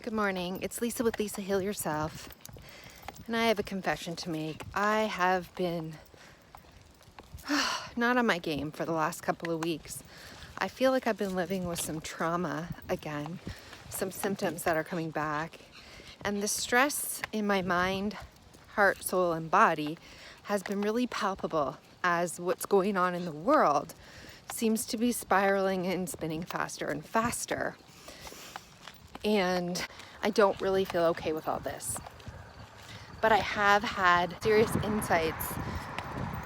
Good morning, it's Lisa with Lisa Heal Yourself, and I have a confession to make. I have been not on my game for the last couple of weeks. I feel like I've been living with some trauma again, some symptoms that are coming back, and the stress in my mind, heart, soul, and body has been really palpable as what's going on in the world seems to be spiraling and spinning faster and faster. And I don't really feel okay with all this. But I have had serious insights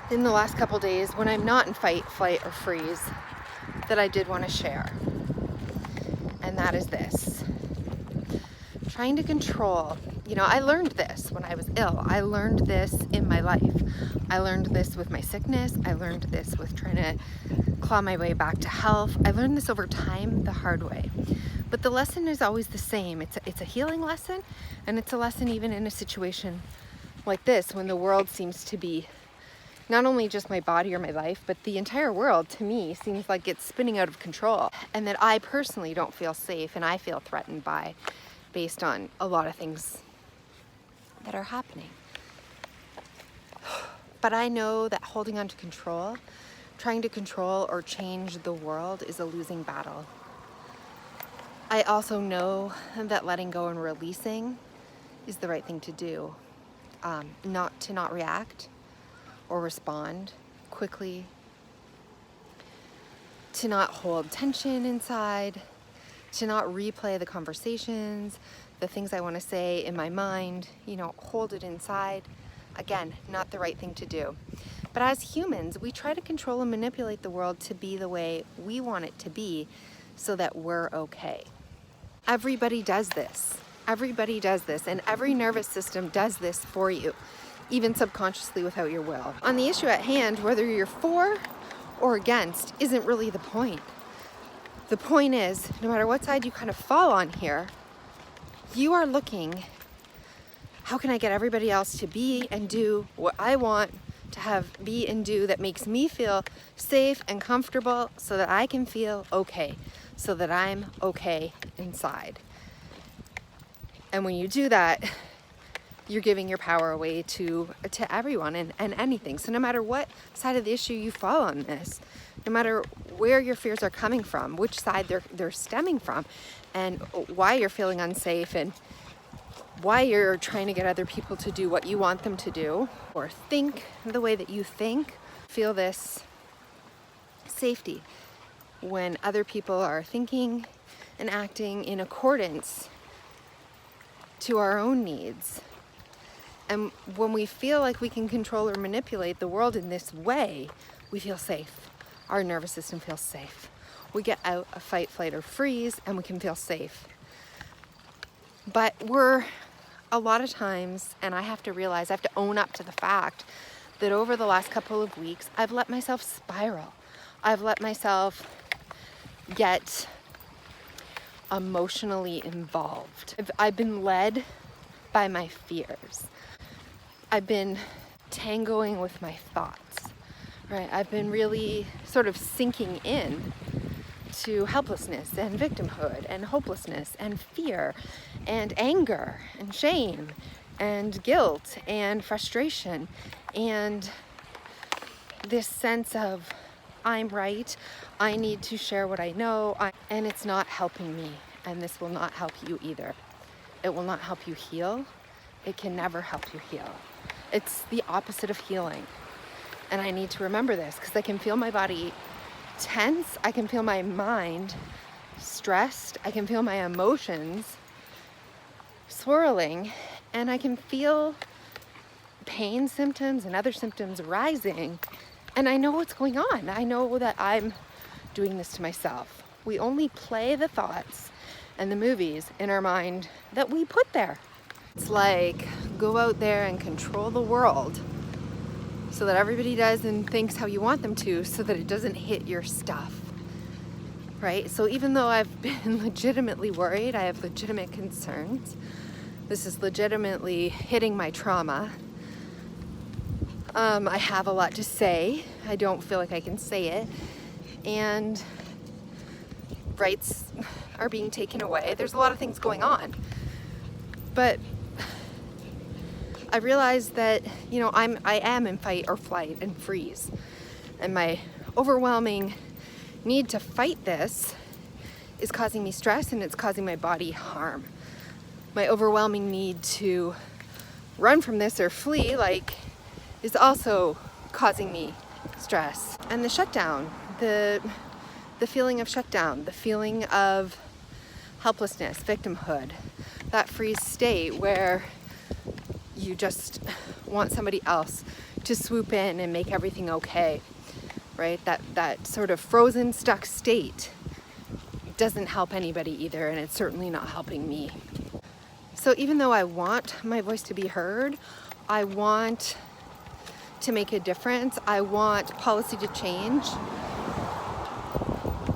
in the last couple days when I'm not in fight, flight, or freeze that I did want to share. And that is this. Trying to control. I learned this when I was ill. I learned this in my life. I learned this with my sickness. I learned this with trying to claw my way back to health. I learned this over time the hard way. But the lesson is always the same. It's a healing lesson, and it's a lesson even in a situation like this when the world seems to be not only just my body or my life, but the entire world to me seems like it's spinning out of control, and that I personally don't feel safe and I feel threatened by based on a lot of things that are happening. But I know that holding on to control, trying to control or change the world is a losing battle. I also know that letting go and releasing is the right thing to do. Not react or respond quickly, to not hold tension inside, to not replay the conversations, the things I want to say in my mind, hold it inside. Again, not the right thing to do. But as humans, we try to control and manipulate the world to be the way we want it to be so that we're okay. Everybody does this. Everybody does this, and every nervous system does this for you, even subconsciously without your will. On the issue at hand, whether you're for or against isn't really the point. The point is, no matter what side you kind of fall on here, you are looking, how can I get everybody else to be and do what I want to have, be and do that makes me feel safe and comfortable so that I can feel okay, so that I'm okay inside. And when you do that, you're giving your power away to everyone and anything. So no matter what side of the issue you fall on this, no matter where your fears are coming from, which side they're stemming from, and why you're feeling unsafe, and why you're trying to get other people to do what you want them to do, or think the way that you think, feel this safety when other people are thinking and acting in accordance to our own needs. And when we feel like we can control or manipulate the world in this way, we feel safe. Our nervous system feels safe. We get out of fight, flight, or freeze, and we can feel safe. But we're a lot of times, and I have to own up to the fact that over the last couple of weeks, I've let myself spiral. I've let myself get emotionally involved. I've been led by my fears. I've been tangoing with my thoughts, right? I've been really sort of sinking in to helplessness and victimhood and hopelessness and fear and anger and shame and guilt and frustration and this sense of I'm right, I need to share what I know, and it's not helping me, and this will not help you either. It will not help you heal. It can never help you heal. It's the opposite of healing. And I need to remember this because I can feel my body tense, I can feel my mind stressed, I can feel my emotions swirling, and I can feel pain symptoms and other symptoms rising. And I know what's going on. I know that I'm doing this to myself. We only play the thoughts and the movies in our mind that we put there. It's like go out there and control the world so that everybody does and thinks how you want them to, so that it doesn't hit your stuff, right? So even though I've been legitimately worried, I have legitimate concerns, this is legitimately hitting my trauma. I have a lot to say. I don't feel like I can say it. And rights are being taken away. There's a lot of things going on. But I realized that, you know, I am in fight or flight and freeze. And my overwhelming need to fight this is causing me stress, and it's causing my body harm. My overwhelming need to run from this or flee, like, is also causing me stress. And the shutdown, the feeling of shutdown, the feeling of helplessness, victimhood, that freeze state where you just want somebody else to swoop in and make everything okay, right? That sort of frozen, stuck state doesn't help anybody either, and it's certainly not helping me. So even though I want my voice to be heard, I want to make a difference, I want policy to change,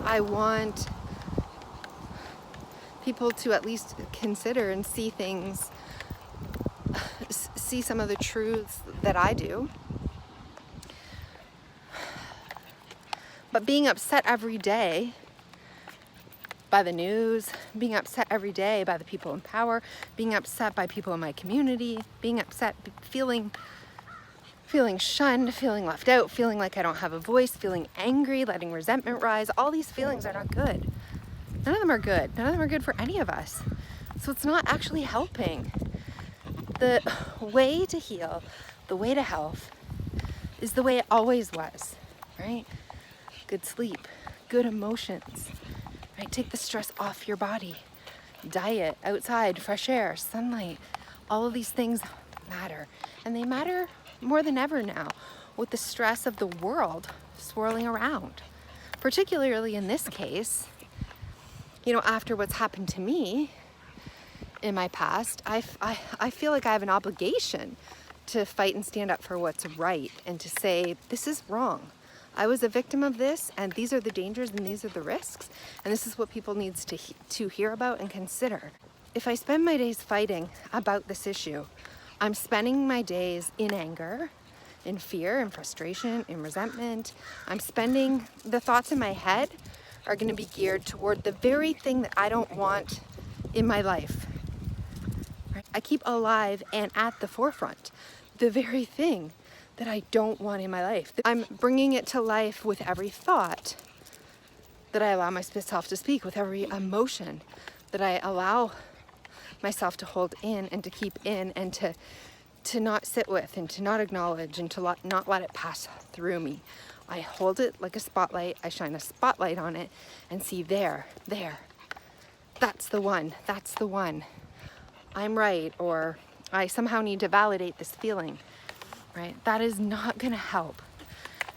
I want people to at least consider and see things, see some of the truths that I do. But being upset every day by the news, being upset every day by the people in power, being upset by people in my community, being upset, feeling shunned, feeling left out, feeling like I don't have a voice, feeling angry, letting resentment rise, all these feelings are not good. None of them are good. None of them are good for any of us. So it's not actually helping. The way to heal, the way to health, is the way it always was, right? Good sleep, good emotions, right? Take the stress off your body. Diet, outside, fresh air, sunlight, all of these things matter. And they matter more than ever now with the stress of the world swirling around. Particularly in this case, you know, after what's happened to me in my past, I feel like I have an obligation to fight and stand up for what's right and to say, this is wrong. I was a victim of this, and these are the dangers and these are the risks, and this is what people need to hear about and consider. If I spend my days fighting about this issue, I'm spending my days in anger, in fear, in frustration, in resentment. I'm spending, the thoughts in my head are going to be geared toward the very thing that I don't want in my life. Right? I keep alive and at the forefront the very thing that I don't want in my life. I'm bringing it to life with every thought that I allow myself to speak, with every emotion that I allow myself to hold in and to keep in and to not sit with and to not acknowledge and to not let it pass through me. I hold it like a spotlight, I shine a spotlight on it and see there, that's the one, I'm right, or I somehow need to validate this feeling. Right? That is not going to help,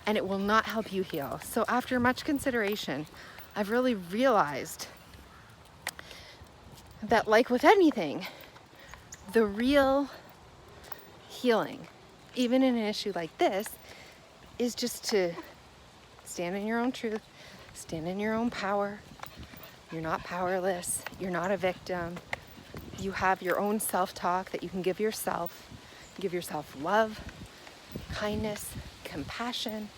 and it will not help you heal. So after much consideration, I've really realized that, like with anything, the real healing, even in an issue like this, is just to stand in your own truth, stand in your own power. You're not powerless. You're not a victim. You have your own self-talk that you can give yourself. Give yourself love, kindness, compassion.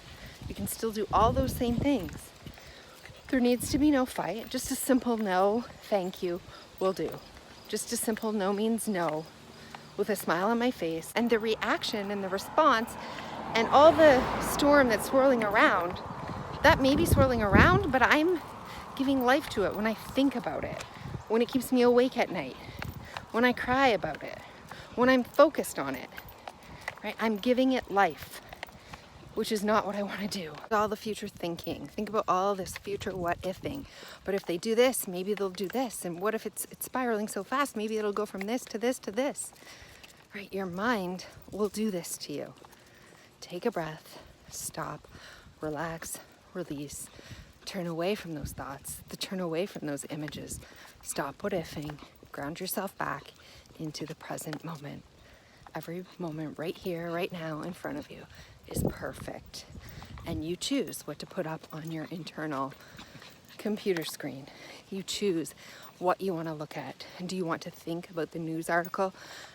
You can still do all those same things. There needs to be no fight. Just a simple no, thank you, will do. Just a simple no means no, with a smile on my face. And the reaction and the response and all the storm that's swirling around, that may be swirling around, but I'm giving life to it when I think about it, when it keeps me awake at night, when I cry about it, when I'm focused on it. Right? I'm giving it life, which is not what I want to do. All the future thinking. Think about all this future what ifing. But if they do this, maybe they'll do this. And what if it's spiraling so fast? Maybe it'll go from this to this to this. Right? Your mind will do this to you. Take a breath, stop, relax, release, turn away from those thoughts, turn away from those images. Stop what ifing, ground yourself back into the present moment. Every moment right here, right now in front of you is perfect. And you choose what to put up on your internal computer screen. You choose what you want to look at. Do you want to think about the news article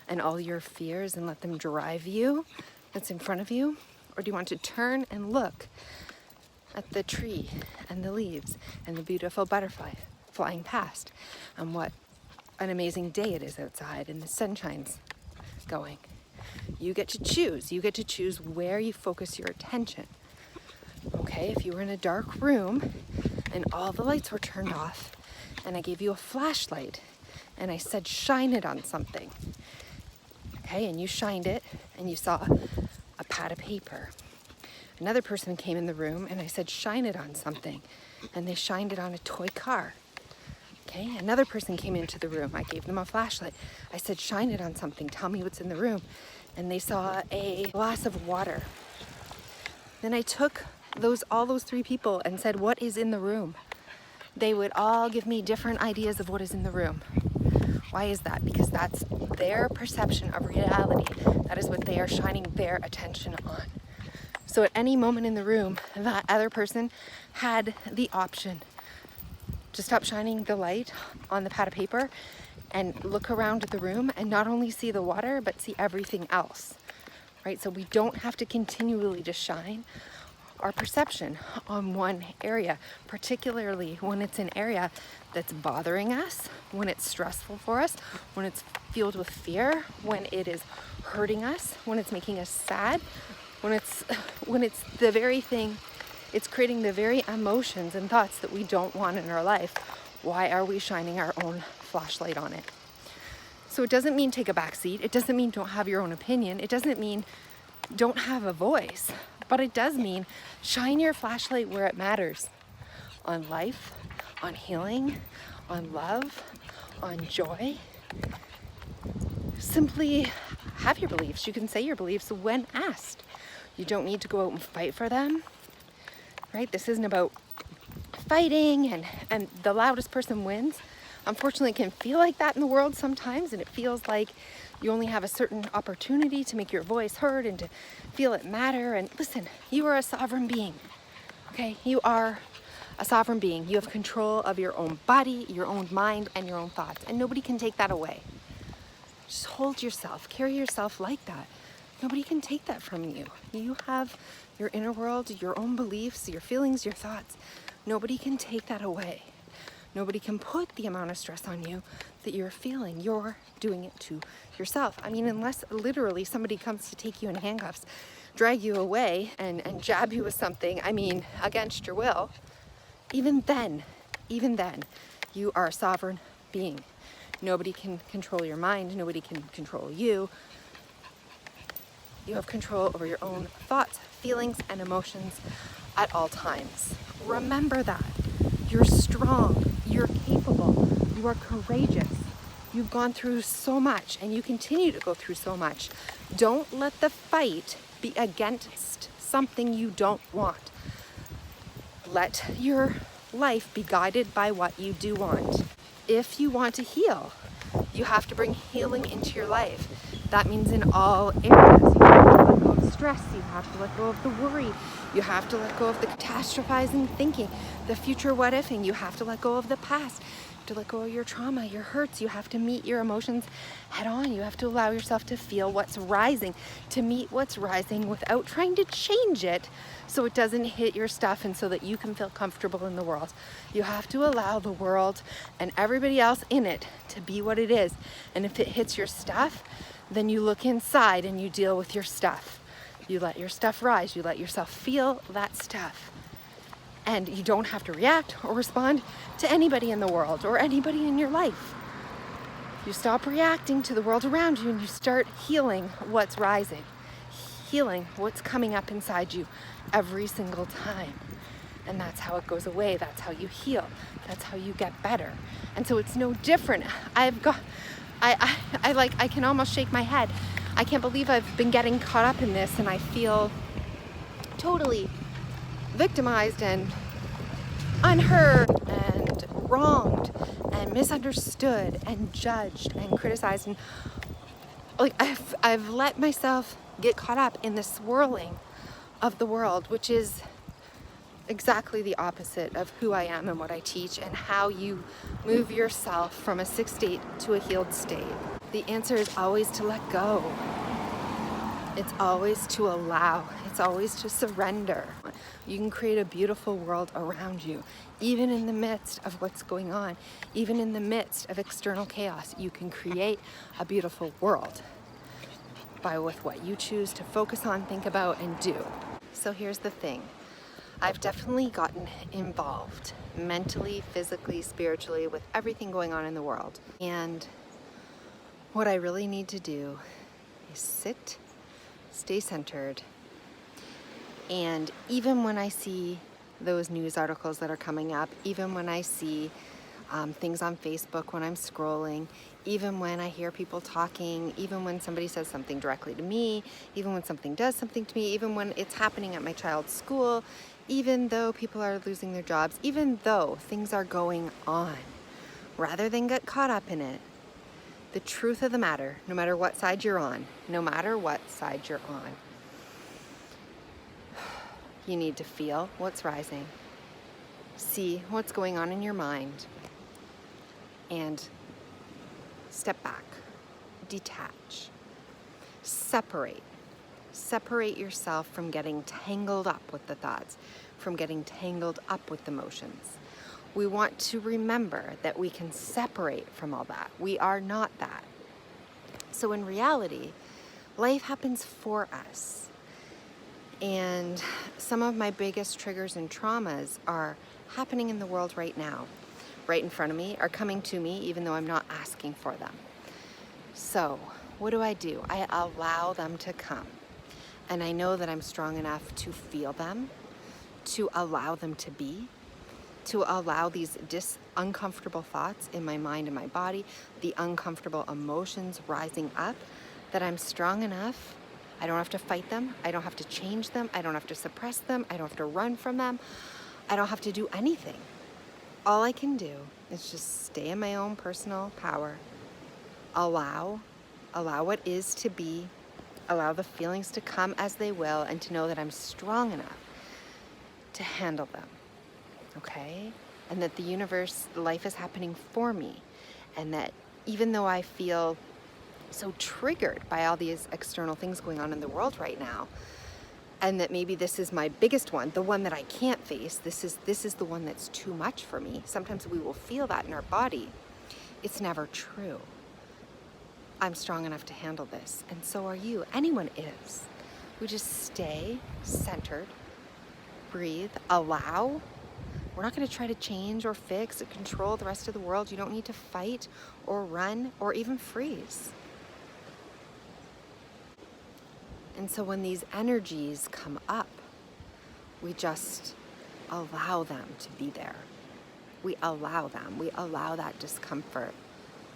and all your fears and let them drive you that's in front of you? Or do you want to turn and look at the tree and the leaves and the beautiful butterfly flying past and what an amazing day it is outside and the sunshine's going. You get to choose. You get to choose where you focus your attention. Okay, if you were in a dark room and all the lights were turned off and I gave you a flashlight and I said shine it on something, okay, and you shined it and you saw a pad of paper. Another person came in the room and I said shine it on something and they shined it on a toy car. Okay, another person came into the room. I gave them a flashlight. I said shine it on something, tell me what's in the room, and they saw a glass of water. Then I took all those three people and said what is in the room. They would all give me different ideas of what is in the room. Why is that? Because that's their perception of reality. That is what they are shining their attention on. So at any moment in the room, that other person had the option to stop shining the light on the pad of paper and look around at the room and not only see the water, but see everything else, right? So we don't have to continually just shine our perception on one area, particularly when it's an area that's bothering us, when it's stressful for us, when it's filled with fear, when it is hurting us, when it's making us sad, when it's the very thing, it's creating the very emotions and thoughts that we don't want in our life. Why are we shining our own flashlight on it? So it doesn't mean take a back seat. It doesn't mean don't have your own opinion. It doesn't mean don't have a voice. But it does mean shine your flashlight where it matters. On life, on healing, on love, on joy. Simply have your beliefs. You can say your beliefs when asked. You don't need to go out and fight for them, right? This isn't about fighting and the loudest person wins. Unfortunately, it can feel like that in the world sometimes, and it feels like you only have a certain opportunity to make your voice heard and to feel it matter. And listen, you are a sovereign being, okay? You are a sovereign being. You have control of your own body, your own mind, and your own thoughts, and nobody can take that away. Just hold yourself, carry yourself like that. Nobody can take that from you. You have your inner world, your own beliefs, your feelings, your thoughts. Nobody can take that away. Nobody can put the amount of stress on you that you're feeling. You're doing it to yourself. I mean, unless literally somebody comes to take you in handcuffs, drag you away and jab you with something, I mean, against your will, even then, you are a sovereign being. Nobody can control your mind. Nobody can control you. You have control over your own thoughts, feelings, and emotions at all times. Remember that. You're strong. You're capable. You are courageous. You've gone through so much, and you continue to go through so much. Don't let the fight be against something you don't want. Let your life be guided by what you do want. If you want to heal, you have to bring healing into your life. That means in all areas. You have to let go of stress. You have to let go of the worry. You have to let go of the catastrophizing thinking, the future what ifing. You have to let go of the past. You have to let go of your trauma, your hurts. You have to meet your emotions head on. You have to allow yourself to feel what's rising, to meet what's rising without trying to change it so it doesn't hit your stuff and so that you can feel comfortable in the world. You have to allow the world and everybody else in it to be what it is. And if it hits your stuff, then you look inside and you deal with your stuff. You let your stuff rise. You let yourself feel that stuff. And you don't have to react or respond to anybody in the world or anybody in your life. You stop reacting to the world around you and you start healing what's rising, healing what's coming up inside you every single time. And that's how it goes away. That's how you heal. That's how you get better. And so it's no different. I can almost shake my head. I can't believe I've been getting caught up in this, and I feel totally victimized and unheard and wronged and misunderstood and judged and criticized. And like I've let myself get caught up in the swirling of the world, which is exactly the opposite of who I am and what I teach and how you move yourself from a sick state to a healed state. The answer is always to let go. It's always to allow. It's always to surrender. You can create a beautiful world around you, even in the midst of what's going on, even in the midst of external chaos. You can create a beautiful world with what you choose to focus on, think about, and do. So here's the thing. I've definitely gotten involved mentally, physically, spiritually with everything going on in the world. And what I really need to do is sit, stay centered, and even when I see those news articles that are coming up, even when I see things on Facebook when I'm scrolling, even when I hear people talking, even when somebody says something directly to me, even when something does something to me, even when it's happening at my child's school, even though people are losing their jobs, even though things are going on, rather than get caught up in it, the truth of the matter, no matter what side you're on, no matter what side you're on, you need to feel what's rising, see what's going on in your mind, and step back, detach, separate yourself from getting tangled up with the thoughts, from getting tangled up with emotions. We want to remember that we can separate from all that. We are not that. So in reality, life happens for us. And some of my biggest triggers and traumas are happening in the world right now, right in front of me, are coming to me even though I'm not asking for them. So what do? I allow them to come. And I know that I'm strong enough to feel them, to allow them to be, to allow these uncomfortable thoughts in my mind and my body, the uncomfortable emotions rising up, that I'm strong enough. I don't have to fight them. I don't have to change them. I don't have to suppress them. I don't have to run from them. I don't have to do anything. All I can do is just stay in my own personal power, allow what is to be, allow the feelings to come as they will, and to know that I'm strong enough to handle them, okay? And that the universe, life is happening for me, and that even though I feel so triggered by all these external things going on in the world right now, and that maybe this is my biggest one, the one that I can't face, this is the one that's too much for me. Sometimes we will feel that in our body. It's never true. I'm strong enough to handle this, and so are you. Anyone is. We just stay centered, breathe, allow. We're not going to try to change or fix or control the rest of the world. You don't need to fight or run or even freeze. And so when these energies come up, we just allow them to be there. We allow them. We allow that discomfort,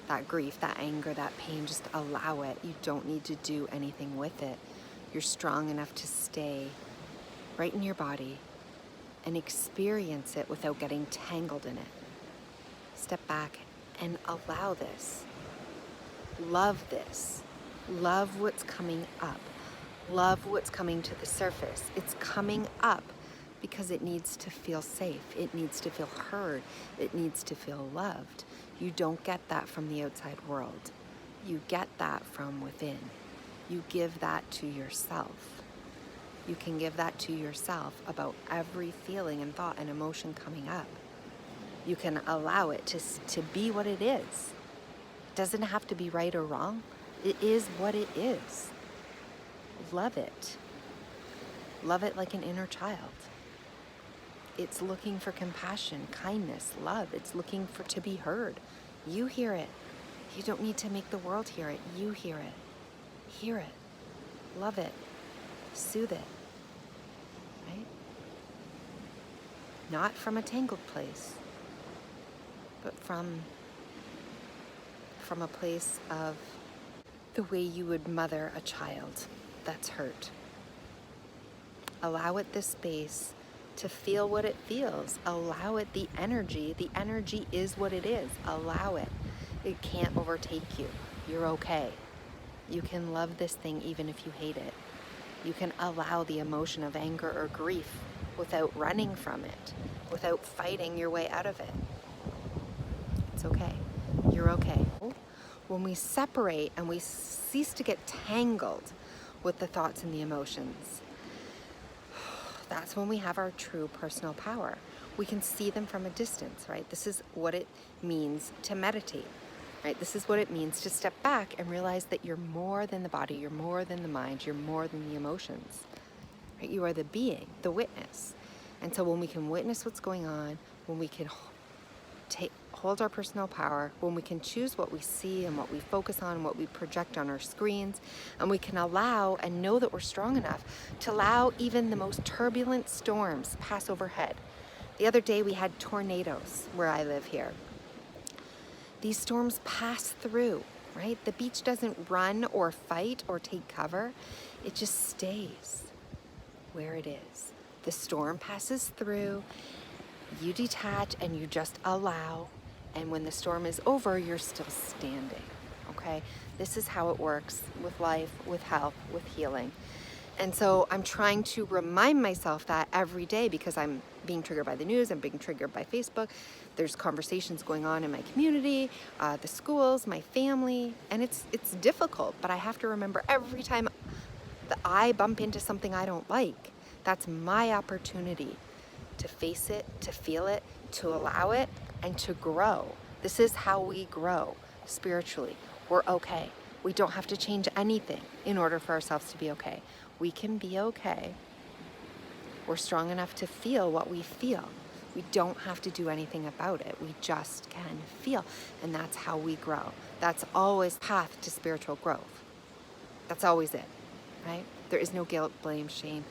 that grief, that anger, that pain. Just allow it. You don't need to do anything with it. You're strong enough to stay right in your body and experience it without getting tangled in it. Step back and allow this. Love this. Love what's coming up. Love what's coming to the surface. It's coming up because it needs to feel safe. It needs to feel heard. It needs to feel loved. You don't get that from the outside world. You get that from within. You give that to yourself. You can give that to yourself about every feeling and thought and emotion coming up. You can allow it to be what it is. It doesn't have to be right or wrong. It is what it is. Love it. Love it like an inner child. It's looking for compassion, kindness, love. It's looking to be heard. You hear it. You don't need to make the world hear it. You hear it. Hear it. Love it. Soothe it. Right? Not from a tangled place, but from a place of the way you would mother a child that's hurt. Allow it the space to feel what it feels. Allow it the energy. The energy is what it is. Allow it. It can't overtake you. You're okay. You can love this thing even if you hate it. You can allow the emotion of anger or grief without running from it, without fighting your way out of it. It's okay. You're okay. When we separate and we cease to get tangled with the thoughts and the emotions. That's when we have our true personal power. We can see them from a distance, right? This is what it means to meditate, right? This is what it means to step back and realize that you're more than the body, you're more than the mind, you're more than the emotions, right? You are the being, the witness. And so when we can witness what's going on, when we can hold our personal power, when we can choose what we see and what we focus on, what we project on our screens, and we can allow and know that we're strong enough to allow even the most turbulent storms pass overhead. The other day we had tornadoes where I live here. These storms pass through, right? The beach doesn't run or fight or take cover. It just stays where it is. The storm passes through, you detach and you just allow, and when the storm is over, you're still standing, okay? This is how it works with life, with health, with healing. And so I'm trying to remind myself that every day, because I'm being triggered by the news, I'm being triggered by Facebook, there's conversations going on in my community, the schools, my family, and it's difficult, but I have to remember every time that I bump into something I don't like, that's my opportunity to face it, to feel it, to allow it, and to grow. This is how we grow spiritually. We're okay. We don't have to change anything in order for ourselves to be okay. We can be okay. We're strong enough to feel what we feel. We don't have to do anything about it. We just can feel, and that's how we grow. That's always path to spiritual growth. That's always it, right? There is no guilt, blame, shame.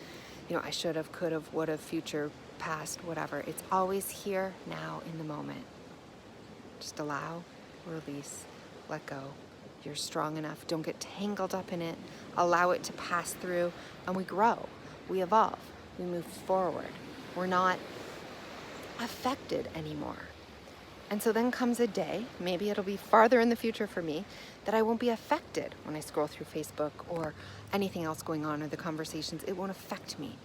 I should have, could have, would have, future, past, whatever. It's always here, now, in the moment. Just allow, release, let go. You're strong enough. Don't get tangled up in it. Allow it to pass through, and we grow. We evolve. We move forward. We're not affected anymore. And so then comes a day, maybe it'll be farther in the future for me, that I won't be affected when I scroll through Facebook or anything else going on or the conversations. It won't affect me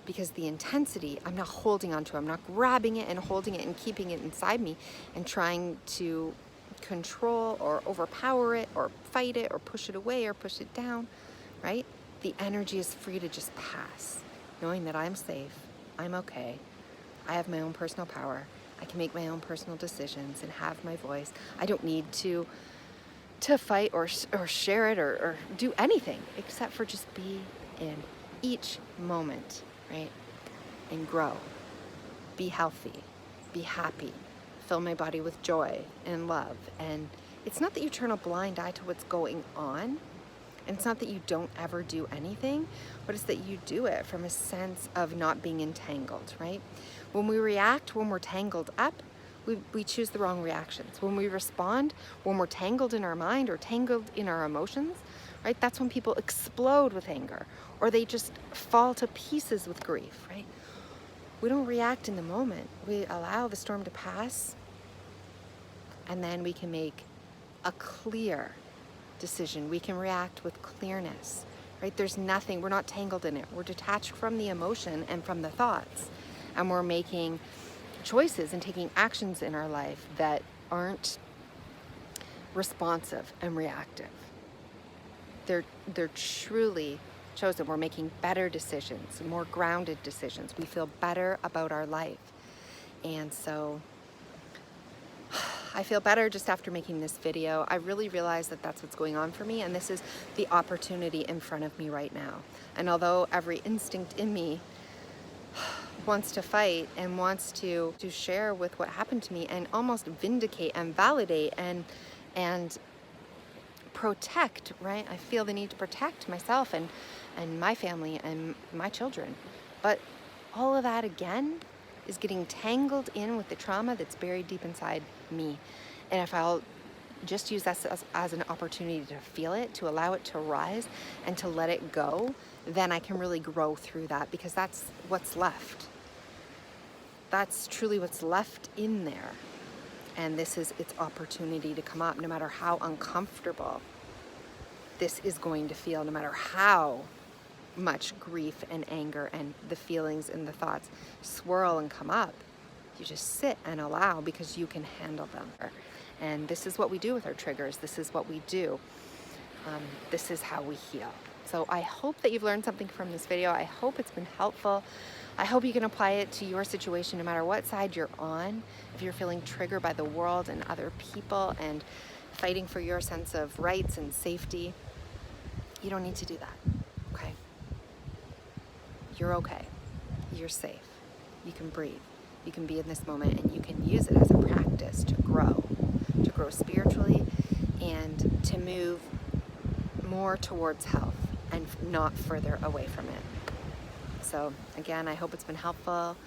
because the intensity, I'm not holding on to. I'm not grabbing it and holding it and keeping it inside me and trying to control or overpower it or fight it or push it away or push it down, right? The energy is free to just pass, knowing that I'm safe, I'm okay, I have my own personal power, I can make my own personal decisions and have my voice. I don't need to fight or share it or do anything except for just be in each moment, right? And grow, be healthy, be happy, fill my body with joy and love. And it's not that you turn a blind eye to what's going on, and it's not that you don't ever do anything, but it's that you do it from a sense of not being entangled, right? When we react, when we're tangled up, we choose the wrong reactions. When we respond, when we're tangled in our mind or tangled in our emotions, right? That's when people explode with anger, or they just fall to pieces with grief, right? We don't react in the moment. We allow the storm to pass, and then we can make a clear decision. We can react with clearness, right? There's nothing, we're not tangled in it. We're detached from the emotion and from the thoughts, and we're making choices and taking actions in our life that aren't responsive and reactive. They're truly chosen. We're making better decisions, more grounded decisions. We feel better about our life. And so I feel better just after making this video. I really realize that that's what's going on for me, and this is the opportunity in front of me right now. And although every instinct in me wants to fight and wants to share with what happened to me and almost vindicate and validate and protect, right? I feel the need to protect myself and my family and my children. But all of that again is getting tangled in with the trauma that's buried deep inside me. And if I'll just use that as an opportunity to feel it, to allow it to rise and to let it go, then I can really grow through that, because that's what's left. That's truly what's left in there. And this is its opportunity to come up, no matter how uncomfortable this is going to feel, no matter how much grief and anger and the feelings and the thoughts swirl and come up. You just sit and allow, because you can handle them. And this is what we do with our triggers. This is what we do. This is how we heal. So I hope that you've learned something from this video. I hope it's been helpful. I hope you can apply it to your situation no matter what side you're on. If you're feeling triggered by the world and other people and fighting for your sense of rights and safety, you don't need to do that, okay? You're okay. You're safe. You can breathe. You can be in this moment, and you can use it as a practice to grow spiritually and to move more towards health and not further away from it. So again, I hope it's been helpful.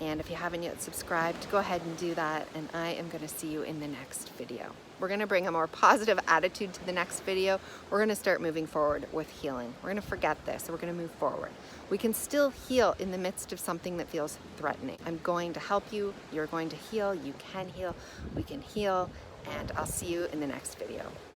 And if you haven't yet subscribed, go ahead and do that. And I am going to see you in the next video. We're going to bring a more positive attitude to the next video. We're going to start moving forward with healing. We're going to forget this. We're going to move forward. We can still heal in the midst of something that feels threatening. I'm going to help you. You're going to heal. You can heal. We can heal. And I'll see you in the next video.